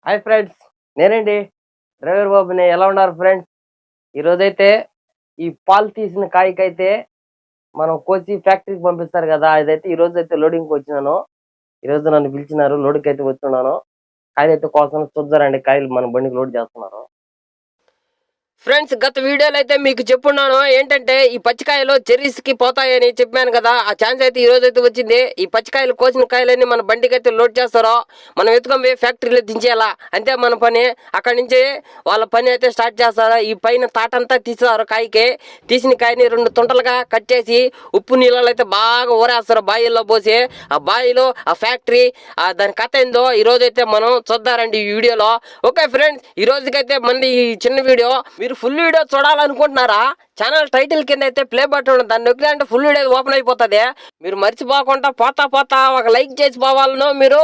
Hi friends, నేనండి driver బాబుని. ఎలా ఉన్నారు ఫ్రెండ్స్? ఈరోజైతే ఈ పాలు తీసిన కాయకైతే మనం కోసి ఫ్యాక్టరీకి పంపిస్తారు కదా, అదైతే ఈ రోజు అయితే లోడింగ్కి వచ్చినాను. ఈరోజు నన్ను పిలిచినారు, లోడ్కి అయితే వచ్చున్నాను. కాయలు అయితే కోసం చూద్దారండి, కాయలు మన బండికి లోడ్ చేస్తున్నారు. ఫ్రెండ్స్, గత వీడియోలో అయితే మీకు చెప్పున్నాను ఏంటంటే ఈ పచ్చికాయలు చెర్రీస్ కి పోతాయని చెప్పాను కదా. ఆ ఛాన్స్ అయితే ఈ రోజు అయితే వచ్చింది. ఈ పచ్చికాయలు కోసిన కాయలన్నీ మన బండికి అయితే లోడ్ చేస్తారో మనం ఎత్తుకొని ఫ్యాక్టరీలో దించేయాలా, అంతే మన పని. అక్కడి నుంచి వాళ్ళ పని అయితే స్టార్ట్ చేస్తారు. ఈ పైన తాటంతా తీస్తారు. కాయకి తీసిన కాయని 2 తుంటలుగా కట్ చేసి ఉప్పు నీళ్ళలో అయితే బాగా ఊరేస్తారు, బాయిల్లో పోసి. ఆ బాయిలో ఆ ఫ్యాక్టరీ దాని కథ ఏందో ఈ రోజు అయితే మనం చూద్దారండి ఈ వీడియోలో. ఓకే ఫ్రెండ్స్, ఈ రోజుకైతే మంది ఈ చిన్న వీడియో. మీరు ఫుల్ వీడియో చూడాలనుకుంటున్నారా? ఛానల్ టైటిల్ కింద అయితే ప్లే బటన్ దాన్ని నొక్కితే ఫుల్ వీడియో ఓపెన్ అయిపోతుంది. మీరు మర్చిపోకుండా పోతా ఒక లైక్ చేసి పోవాలను మీరు.